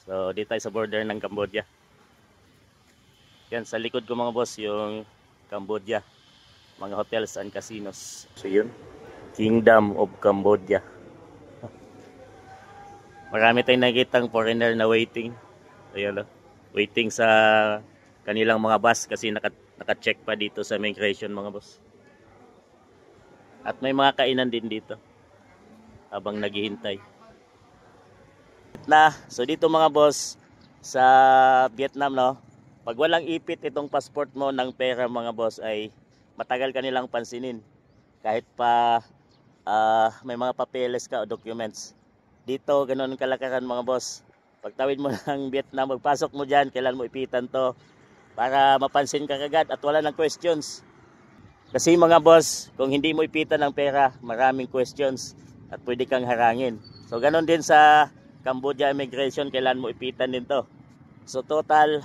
So dito tayo sa border ng Cambodia. Yan sa likod ko mga boss yung Cambodia, mga hotels and casinos. So yun, Kingdom of Cambodia. Marami tayong nakikitang foreigner na waiting. Ayun, waiting sa kanilang mga bus kasi naka-check pa dito sa immigration mga boss. At may mga kainan din dito habang naghihintay. So dito mga boss sa Vietnam, no, pag walang ipit itong passport mo ng pera mga boss ay matagal ka nilang pansinin. Kahit pa may mga papeles ka o documents. Dito ganoon kalakaran mga boss. Pagtawid mo ng Vietnam, magpasok mo dyan, kailan mo ipitan to para mapansin ka kagad at wala ng questions. Kasi mga boss, kung hindi mo ipitan ng pera, maraming questions at pwede kang harangin. So ganoon din sa Cambodia immigration, kailan mo ipitan din to. So total,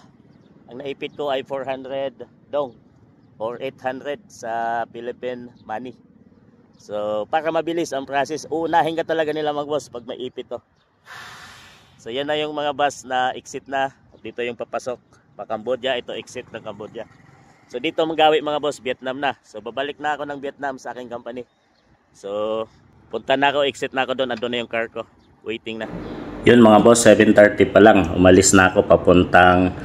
ang naipit ko ay 400 dong or 800 sa Philippine money. So para mabilis ang process, unahin ka talaga nila mga boss pag maipit to. So yan na yung mga bus na exit na. Dito yung papasok pa Cambodia, ito exit ng Cambodia. So dito magawi mga boss, Vietnam na. So babalik na ako ng Vietnam sa aking company. So punta na ako, exit na ako doon, andun na yung car ko. Waiting na. Yun mga boss, 7:30 pa lang. Umalis na ako papuntang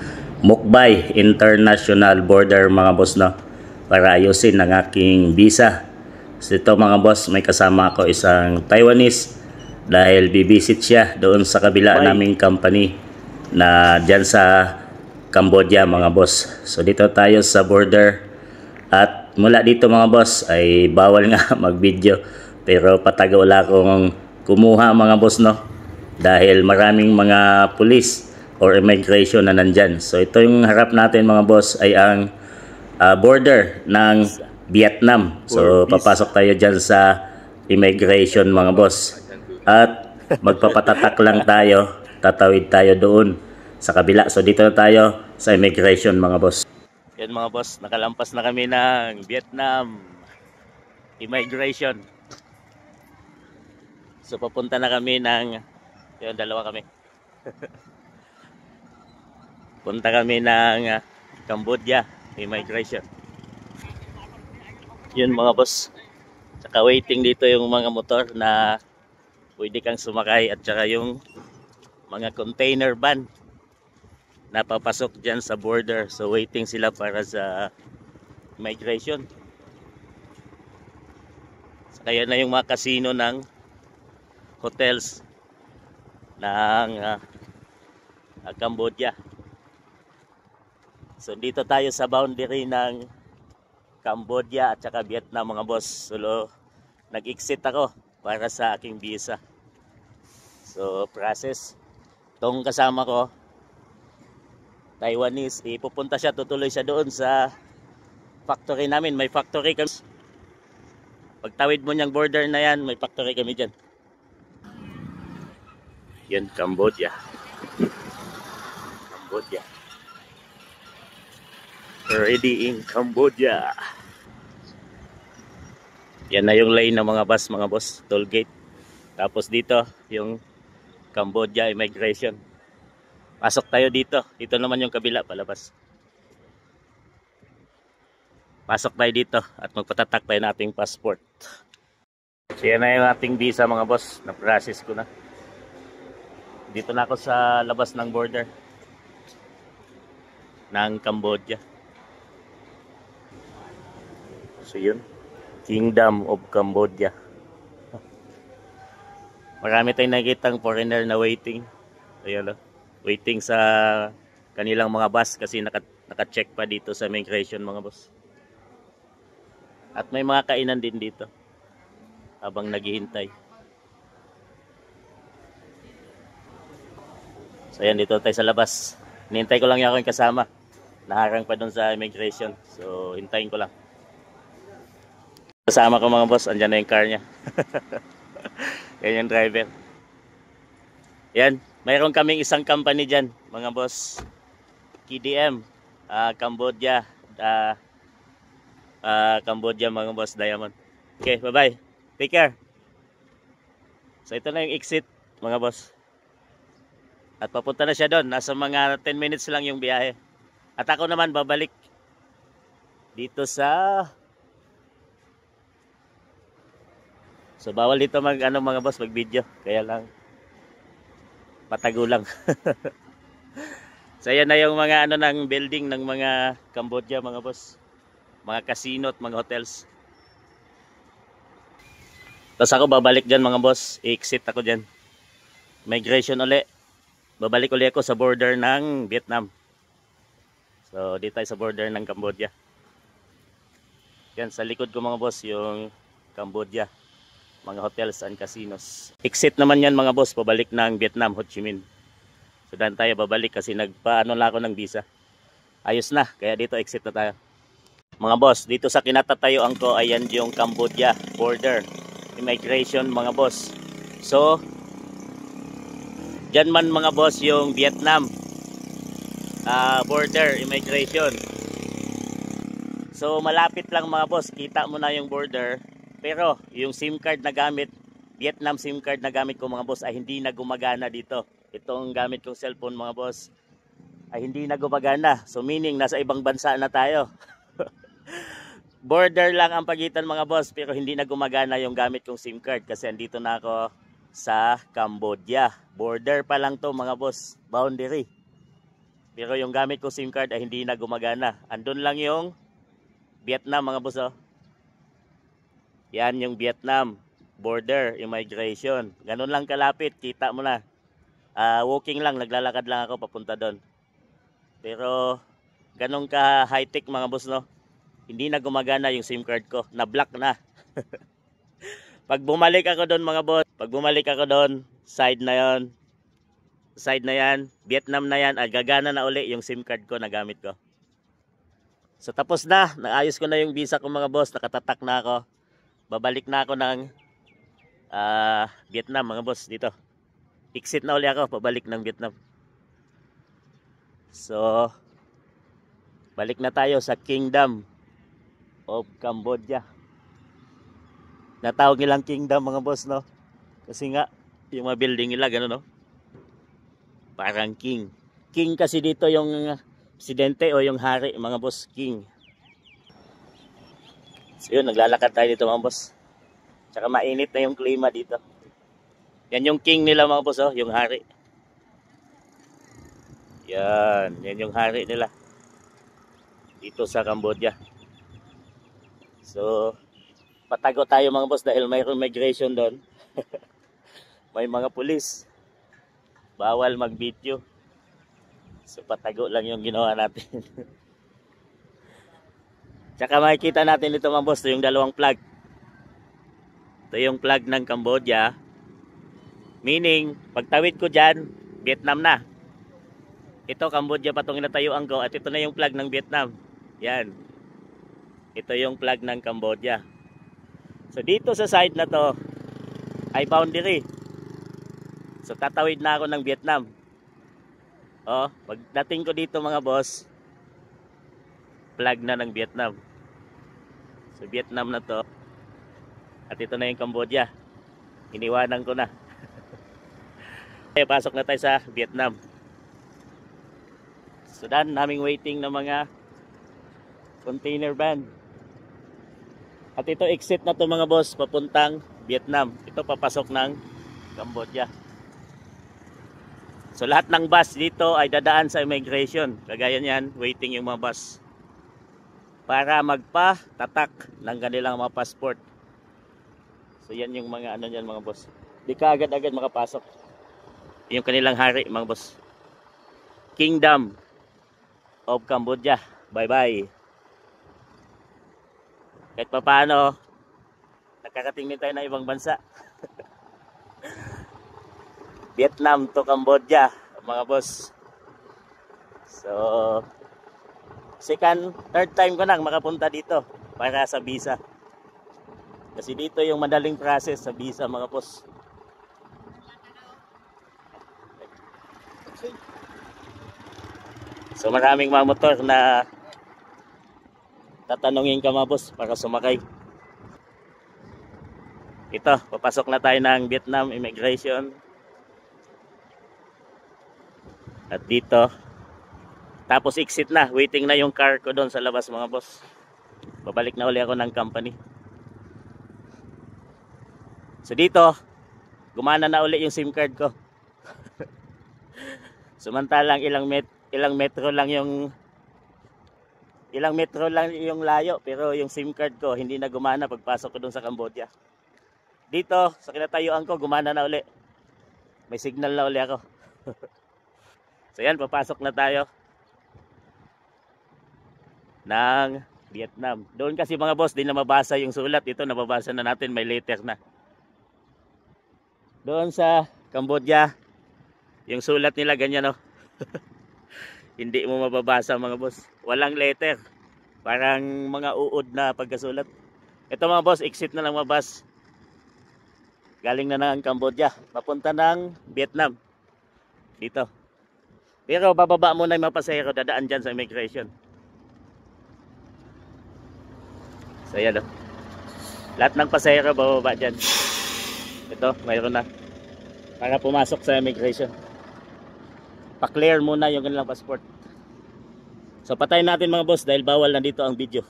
Mukbay International Border mga boss, no, para ayusin ang aking visa. So ito mga boss, may kasama ako isang Taiwanese dahil bibisit siya doon sa kabila naming company na dyan sa Cambodia mga boss. So dito tayo sa border at mula dito mga boss ay bawal nga mag-video pero patago wala akong kumuha mga boss, no, dahil maraming mga police or immigration na nandyan. So ito yung harap natin mga boss ay ang border ng Vietnam. So papasok tayo dyan sa immigration mga boss at magpapatatak lang tayo, tatawid tayo doon sa kabila. So dito na tayo sa immigration mga boss. Yan mga boss, nakalampas na kami ng Vietnam immigration. So papunta na kami ng, yun, dalawa kami. Punta kami ng Cambodia immigration. Yun mga boss. Saka waiting dito yung mga motor na pwede kang sumakay at saka yung mga container van na papasok dyan sa border. So waiting sila para sa immigration. Saka yan na yung mga casino ng hotels ng Cambodia. So dito tayo sa boundary ng Cambodia at saka Vietnam mga boss. So nag-exit ako para sa aking visa. So process. Itong kasama ko, Taiwanese, ipupunta siya, tutuloy siya doon sa factory namin. May factory kami. Pagtawid mo niyang border na yan, may factory kami dyan. Yan, Cambodia. Cambodia. Ready in Cambodia. Yan na yung lane ng mga bus mga boss, toll gate. Tapos dito yung Cambodia immigration. Pasok tayo dito. Dito naman yung kabila palabas. Pasok tayo dito at magpatatak tayo ng ating passport. So yan na yung ating visa mga boss, na-process ko na. Dito na ako sa labas ng border ng Cambodia. So yun, Kingdom of Cambodia. Marami tayong nakikitang foreigner na waiting. Ayun, waiting sa kanilang mga bus kasi naka-check pa dito sa immigration mga boss. At may mga kainan din dito habang naghihintay. So ayan, dito tayo sa labas. Hinihintay ko lang yung aking kasama. Naharang pa doon sa immigration. So hintayin ko lang. Kasama ko mga boss, andyan na yung car niya. Yan yung driver. Yan, mayroon kaming isang company dyan mga boss. KDM, Cambodia, Cambodia mga boss, Diamond. Okay, bye bye. Take care. So ito na yung exit mga boss. At papunta na siya doon. Nasa mga 10 minutes lang yung biyahe. At ako naman babalik dito sa... So bawal dito mga boss, mag video. Kaya lang patago lang. So yan na yung mga ng building ng mga Cambodia mga boss. Mga casino at mga hotels. Tapos ako babalik dyan mga boss. I-exit ako dyan. Migration uli. Babalik uli ako sa border ng Vietnam. So dito tayo sa border ng Cambodia. Yan sa likod ko mga boss yung Cambodia. Mga hotels and casinos. Exit naman yan mga boss. Pabalik ng Vietnam, Ho Chi Minh. So daan tayo babalik kasi nagpaano lang ako ng visa. Ayos na. Kaya dito exit na tayo. Mga boss, dito sa kinatatayuan ko, ayan yung Cambodia border. Immigration mga boss. So, dyan man mga boss yung Vietnam border immigration. So, malapit lang mga boss. Kita mo na yung border. Pero, yung SIM card na gamit, Vietnam SIM card na gamit ko mga boss ay hindi na gumagana dito. Itong gamit kong cellphone mga boss ay hindi na gumagana. So, meaning nasa ibang bansa na tayo. Border lang ang pagitan mga boss, pero hindi na gumagana yung gamit kong SIM card kasi andito na ako sa Cambodia. Border pa lang to mga boss, boundary. Pero yung gamit kong SIM card ay hindi na gumagana. Andun lang yung Vietnam mga boss. Oh. Yan yung Vietnam border immigration. Ganun lang kalapit, kita mo na. Walking lang, naglalakad lang ako papunta doon. Pero ganun ka high-tech mga boss no. Hindi na gumagana yung SIM card ko. Na-block na. Pag bumalik ako doon mga boss. Pag bumalik ako doon. Side na yon. Side na yan. Vietnam na yan. Gagana na uli yung SIM card ko na gamit ko. So tapos na. Naayos ko na yung visa ko mga boss. Nakatatak na ako. Babalik na ako ng Vietnam mga boss. Dito. Exit na uli ako. Pabalik ng Vietnam. So balik na tayo sa Kingdom of Cambodia. Natawag nilang kingdom mga boss no. Kasi nga yung mga building nila gano'n no. Parang king. King kasi dito yung presidente o yung hari mga boss, king. So yun, naglalakad tayo dito mga boss. Tsaka mainit na yung klima dito. Yan yung king nila mga boss oh, yung hari. Yan yung hari nila. Dito sa Cambodia. So, patago tayo mga boss dahil may migration doon. May mga pulis. Bawal mag-video. So, patago lang yung ginawa natin. Tsaka makikita natin ito mga boss, ito yung dalawang flag. Ito yung flag ng Cambodia. Meaning, pagtawid ko dyan, Vietnam na. Ito, Cambodia pa itong inatayuan ko at ito na yung flag ng Vietnam. Yan. Ito yung flag ng Cambodia. So dito sa side na to ay boundary. So tatawid na ako ng Vietnam. Oh, pagdating ko dito mga boss, flag na ng Vietnam. So Vietnam na to. At ito na yung Cambodia. Iniwanan ko na. Pasok na tayo sa Vietnam. So dan naming waiting ng mga container van. At ito exit na to mga boss papuntang Vietnam. Ito papasok ng Cambodia. So lahat ng bus dito ay dadaan sa immigration. Kagaya niyan, waiting yung mga bus para magpa-tatak ng kanilang mga passport. So yan yung mga ano niyan mga boss. Di ka agad-agad makapasok. Yung kanilang hari mga boss. Kingdom of Cambodia. Bye-bye. Kahit pa paano, nakakating din tayo ng ibang bansa. Vietnam to Cambodia, mga boss. So, third time ko nang makapunta dito para sa visa. Kasi dito yung madaling process sa visa, mga boss. So, maraming mga motor na tatanungin ka mga boss para sumakay. Ito, papasok na tayo ng Vietnam immigration. At dito, tapos exit na, waiting na yung car ko doon sa labas mga boss. Babalik na uli ako ng company. So dito, gumana na uli yung SIM card ko. Samantalang ilang metro lang yung layo, pero yung SIM card ko hindi na gumana pagpasok ko doon sa Cambodia. Dito sa kinatayuan ko gumana na uli. May signal na uli ako. So yan, papasok na tayo ng Vietnam. Doon kasi mga boss, di na mabasa yung sulat. Ito nababasa na natin, may letter na. Doon sa Cambodia, yung sulat nila ganyan, no? Hindi mo mababasa mga boss. Walang letter. Parang mga uod na pagkasulat. Ito mga boss, exit na lang mga boss. Galing na ng Cambodia, papunta ng Vietnam. Dito. Pero bababa muna yung mga pasahero, dadaan dyan sa immigration. So yan, oh. Lahat ng pasahero bababa dyan. Ito, mayroon na. Para pumasok sa immigration. Pa-clear muna yung kanilang passport. So patayin natin mga boss dahil bawal na dito ang video.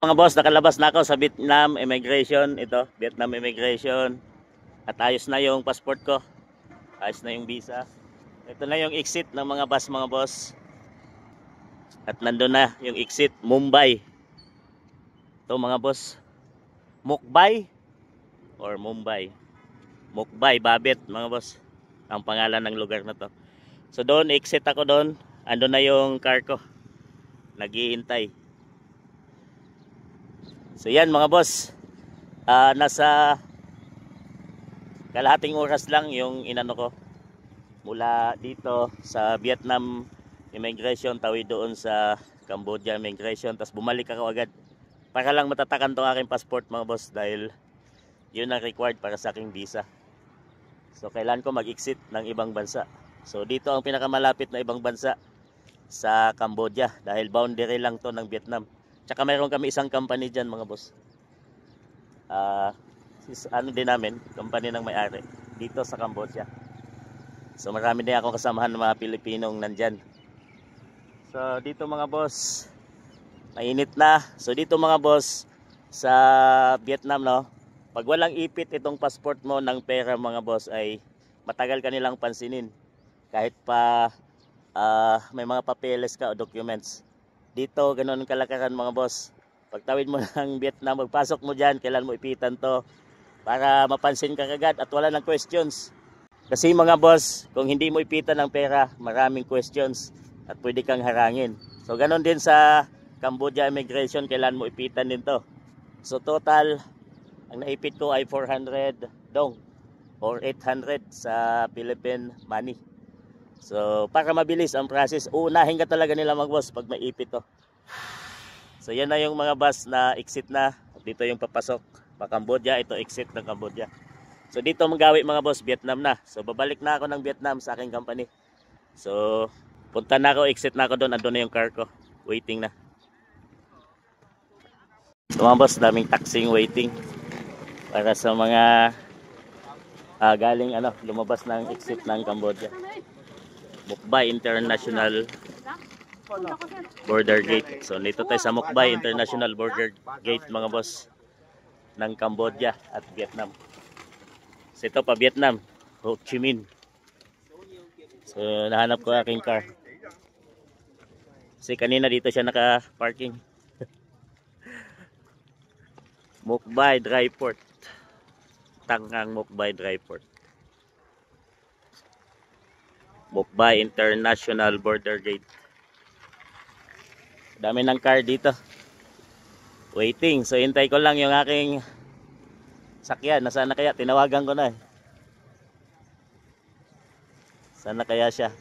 Mga boss, nakalabas na ako sa Vietnam immigration. Ito, Vietnam immigration. At ayos na yung passport ko. Ayos na yung visa. Ito na yung exit ng mga bus mga boss. At nandun na yung exit Mumbai. Ito mga boss, Mukbay or Mumbai. Mukbay, Babet mga boss. Ang pangalan ng lugar na to. So doon, exit ako doon. Ando na yung car ko. Naghihintay. So yan mga boss. Nasa kalahating oras lang yung inano ko. Mula dito sa Vietnam immigration, tawid doon sa Cambodia immigration. Tapos bumalik ako agad. Para lang matatakan tong aking passport mga boss. Dahil yun ang required para sa aking visa. So kailan ko mag-exit ng ibang bansa. So dito ang pinakamalapit na ibang bansa sa Cambodia. Dahil boundary lang to ng Vietnam. Tsaka mayroon kami isang company dyan mga boss. Ano din namin, company ng may-ari dito sa Cambodia. So marami din akong kasamahan ng mga Pilipinong nandyan. So dito mga boss, mainit na. So dito mga boss, sa Vietnam, no, pag walang ipit itong passport mo ng pera mga boss, ay matagal ka nilang pansinin. Kahit pa may mga papeles ka o documents. Dito, ganoon kalakaran mga boss. Pagtawid mo ng Vietnam, magpasok mo dyan, kailan mo ipitan to para mapansin ka kagad at wala ng questions. Kasi mga boss, kung hindi mo ipitan ng pera, maraming questions at pwede kang harangin. So ganoon din sa Cambodia immigration, kailan mo ipitan din to. So total, ang naipit ko ay 400 dong or 800 sa Philippine money. So para mabilis ang process, unahin ka talaga nila mag boss pag maipit to. So yan na yung mga bus na exit na. Dito yung papasok pa Cambodia, ito exit ng Cambodia. So dito magawi mga boss, Vietnam na. So babalik na ako ng Vietnam sa aking company. So punta na ako, exit na ako doon, andun na yung car ko. Waiting na. So mga boss, daming taxing waiting para sa mga galing lumabas ng exit ng Cambodia. Mukbay International Border Gate. So dito tayo sa Mukbay International Border Gate mga boss ng Cambodia at Vietnam. So ito pa Vietnam, Ho Chi Minh. So nahanap ko aking car. Kasi kanina dito siya naka-parking. Mukbay Dry Port. Tangang Mukbay Dry Port. Mukbay International Border Gate. Dami ng car dito. Waiting. So hintay ko lang yung aking sakyan. Nasaan na kaya? Tinawagan ko na eh. Sana kaya siya?